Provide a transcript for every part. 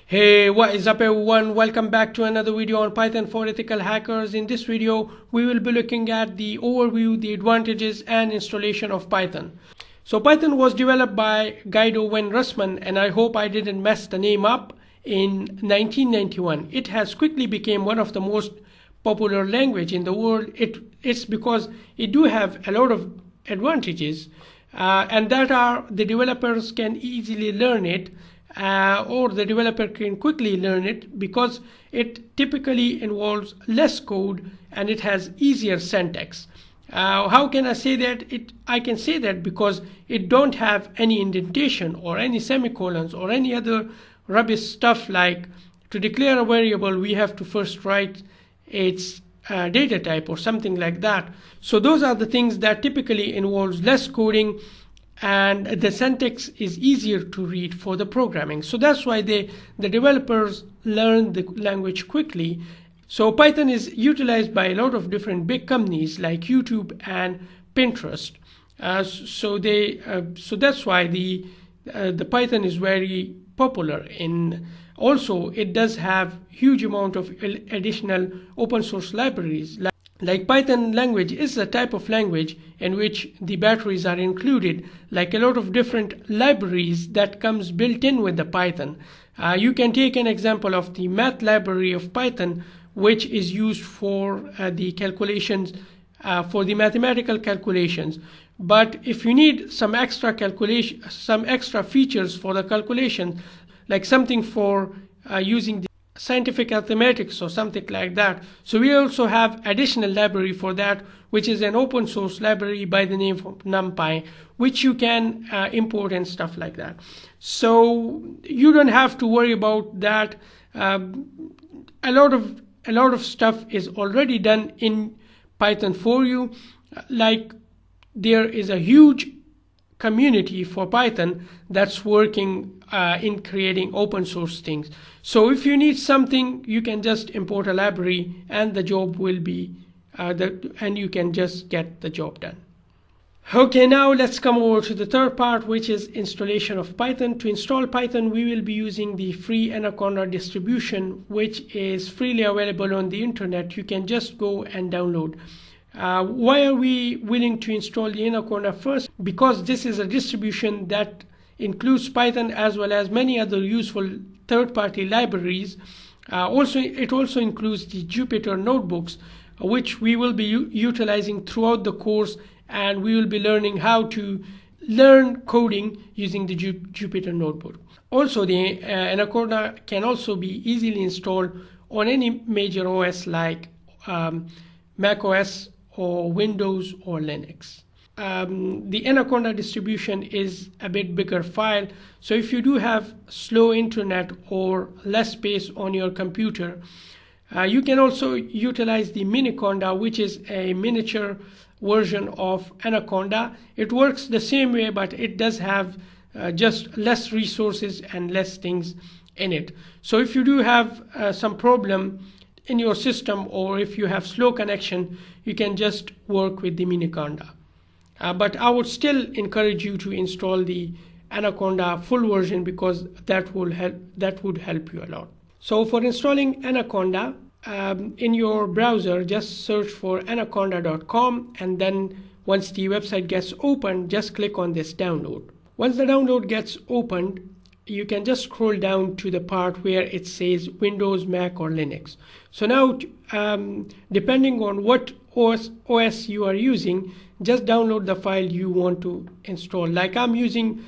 Hey, what is up everyone? Welcome back to another video on Python for ethical hackers. In this video, we will be looking at the overview, the advantages and installation of Python. So Python was developed by Guido van Rossum, and I hope I didn't mess the name up, in 1991. It has quickly become one of the most popular language in the world. It's because it do have a lot of advantages and that are the developers can easily learn it, or the developer can quickly learn it because it typically involves less code and it has easier syntax. How can I say that? I can say that because it don't have any indentation or any semicolons or any other rubbish stuff like to declare a variable we have to first write its data type or something like that. So those are the things that typically involves less coding and the syntax is easier to read for the programming. So that's why the developers learn the language quickly. So Python is utilized by a lot of different big companies like YouTube and Pinterest. So that's why the Python is very popular. Also it does have huge amount of additional open source libraries. Like Python language is a type of language in which the batteries are included, like a lot of different libraries that comes built in with the Python. You can take an example of the math library of Python, which is used for the calculations, for the mathematical calculations. But if you need some extra features for the calculation, like something for using the scientific mathematics or something like that, so we also have additional library for that, which is an open source library by the name of NumPy, which you can import and stuff like that. So you don't have to worry about that. A lot of stuff is already done in Python for you. Like there is a huge community for Python that's working in creating open source things. So if you need something, you can just import a library and the job will be and you can just get the job done. Okay, now let's come over to the third part, which is installation of Python. To install Python, we will be using the free Anaconda distribution, which is freely available on the internet. You can just go and download. Why are we willing to install the Anaconda first? Because this is a distribution that includes Python as well as many other useful third-party libraries. It also includes the Jupyter notebooks, which we will be utilizing throughout the course, and we will be learning how to learn coding using the Jupyter notebook. Also, the Anaconda can also be easily installed on any major OS like Mac OS or Windows or Linux. The Anaconda distribution is a bit bigger file, so if you do have slow internet or less space on your computer, you can also utilize the Miniconda, which is a miniature version of Anaconda. It works the same way, but it does have just less resources and less things in it. So if you do have some problem in your system, or if you have slow connection, you can just work with the Miniconda. But I would still encourage you to install the Anaconda full version because that would help you a lot. So for installing Anaconda, in your browser, just search for anaconda.com, and then once the website gets opened, just click on this download. Once the download gets opened, you can just scroll down to the part where it says Windows, Mac or Linux. So now depending on what OS you are using, just download the file you want to install. Like I'm using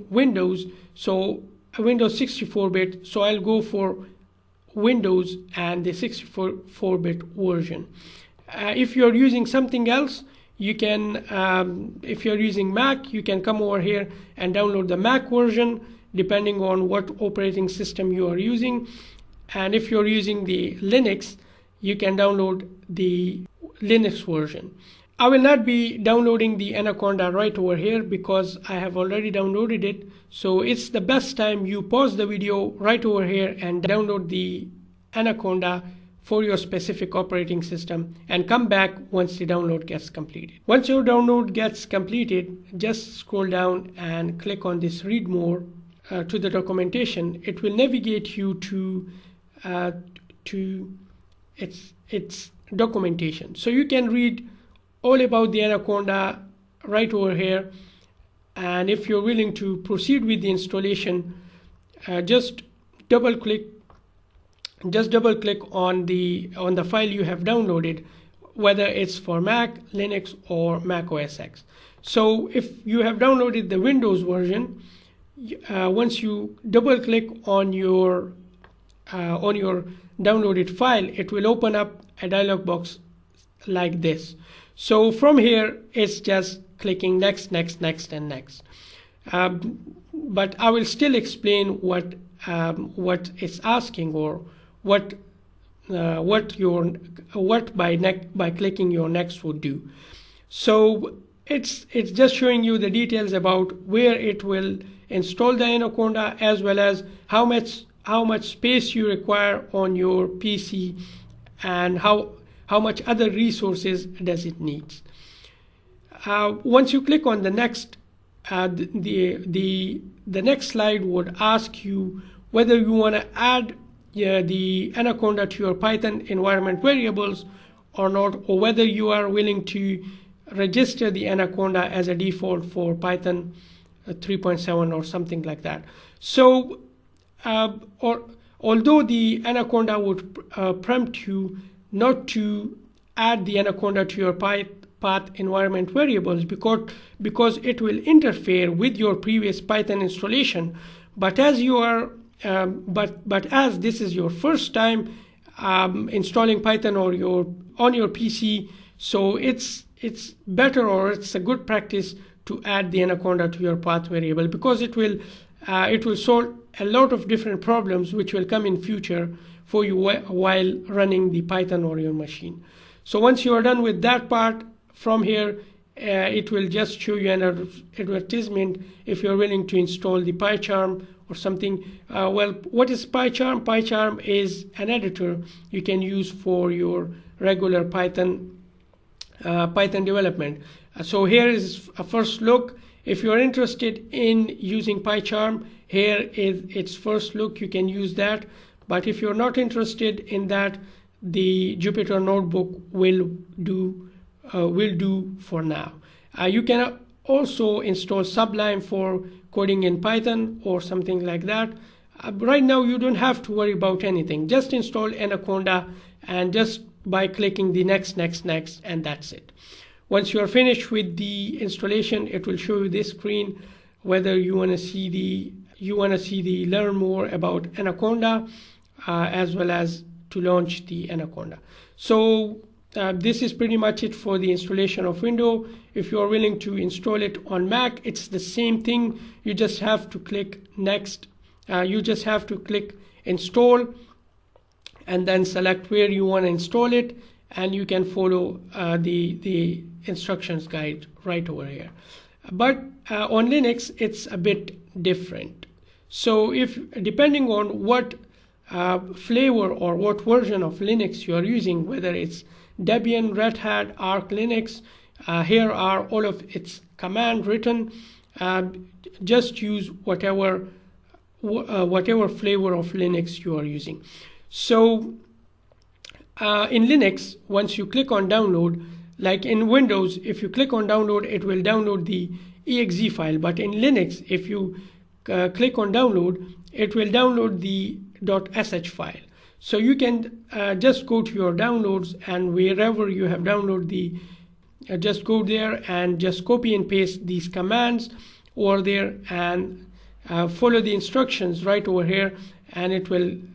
Windows, so Windows 64-bit, so I'll go for Windows and the 64-bit version. If you're using something else, you can, if you're using Mac, you can come over here and download the Mac version depending on what operating system you are using. And if you're using the Linux, you can download the Linux version. I will not be downloading the Anaconda right over here because I have already downloaded it. So it's the best time you pause the video right over here and download the Anaconda for your specific operating system and come back once the download gets completed. Once your download gets completed, just scroll down and click on this read more to the documentation, it will navigate you to its documentation. So you can read all about the Anaconda right over here, and if you're willing to proceed with the installation, just double click on the file you have downloaded, whether it's for Mac, Linux, or Mac OS X. So if you have downloaded the Windows version, once you double click on your downloaded file, it will open up a dialog box like this. So from here, it's just clicking next, next, next, and next. But I will still explain what it's asking, or what by clicking your next would do. So it's just showing you the details about where it will install the Anaconda, as well as how much space you require on your PC, and how much other resources does it need. Once you click on the next, the next slide would ask you whether you want to add the Anaconda to your Python environment variables or not, or whether you are willing to register the Anaconda as a default for Python 3.7 or something like that. So although the Anaconda would prompt you not to add the Anaconda to your path environment variables because it will interfere with your previous Python installation, but as you are but as this is your first time installing Python on your PC, so it's better, or it's a good practice to add the Anaconda to your path variable, because it will solve a lot of different problems which will come in future for you while running the Python on your machine. So once you are done with that part, from here it will just show you an advertisement if you're willing to install the PyCharm or something. Well, what is PyCharm? PyCharm is an editor you can use for your regular Python development. So here is a first look. If you're interested in using PyCharm, here is its first look. You can use that. But if you're not interested in that, the Jupyter Notebook will do for now. You can also install Sublime for coding in Python or something like that. Right now, you don't have to worry about anything. Just install Anaconda, and just by clicking the next, and that's it. Once you are finished with the installation, it will show you this screen, whether you want to see the learn more about Anaconda, as well as to launch the Anaconda. So this is pretty much it for the installation of Windows. If you are willing to install it on Mac, it's the same thing. You just have to click next. You just have to click install, and then select where you want to install it, and you can follow the instructions guide right over here. But on Linux, it's a bit different. So depending on what flavor or what version of Linux you are using, whether it's Debian, Red Hat, Arch Linux, here are all of its command written. Just use whatever flavor of Linux you are using. So in Linux, once you click on download, like in Windows, if you click on download, it will download the exe file. But in Linux, if you click on download, it will download the .sh file. So you can just go to your downloads, and wherever you have downloaded just go there and just copy and paste these commands over there, and follow the instructions right over here, and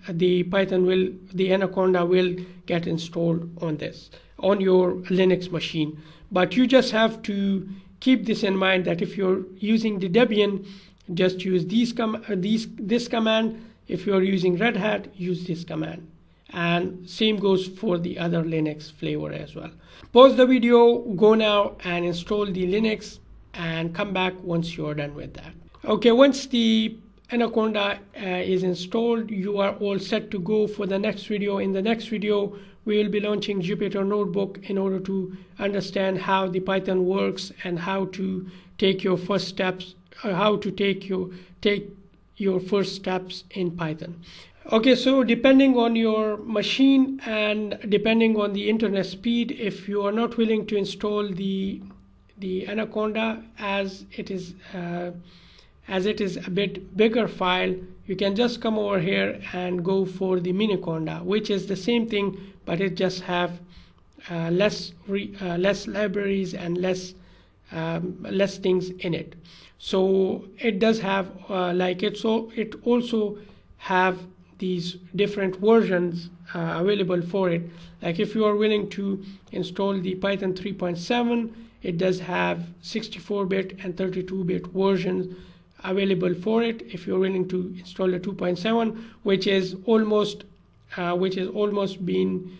the Anaconda will get installed on your Linux machine. But you just have to keep this in mind, that if you're using the Debian, just use this command. If you're using Red Hat, use this command. And same goes for the other Linux flavor as well. Pause the video, go now and install the Linux, and come back once you're done with that. Okay, once the Anaconda is installed, you are all set to go for the next video. In the next video, we will be launching Jupyter Notebook in order to understand how the Python works and how to take your first steps, how to take your first steps in Python. Okay, so depending on your machine and depending on the internet speed, if you are not willing to install the Anaconda, as it is a bit bigger file, you can just come over here and go for the Miniconda, which is the same thing, but it just have less libraries and less things in it. So it does have it also have these different versions available for it. Like if you are willing to install the Python 3.7, it does have 64-bit and 32-bit versions available for it. If you're willing to install the 2.7, which is almost been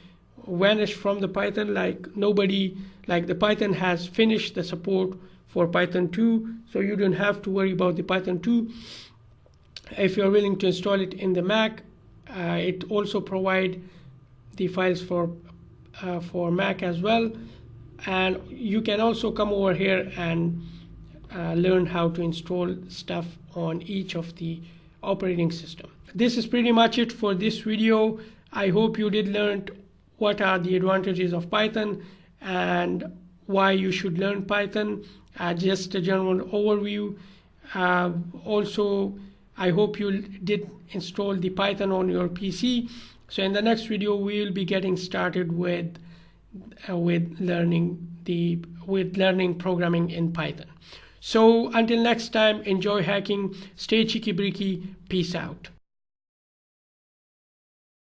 vanished from the Python, the Python has finished the support for Python 2, so you don't have to worry about the Python 2. If you're willing to install it in the Mac, it also provide the files for Mac as well, and you can also come over here and learn how to install stuff on each of the operating system. This is pretty much it for this video. I hope you did learn what are the advantages of Python and why you should learn Python. Just a general overview. Also, I hope you did install the Python on your PC. So in the next video, we will be getting started with learning programming in Python. So until next time, enjoy hacking, stay cheeky breaky, peace out.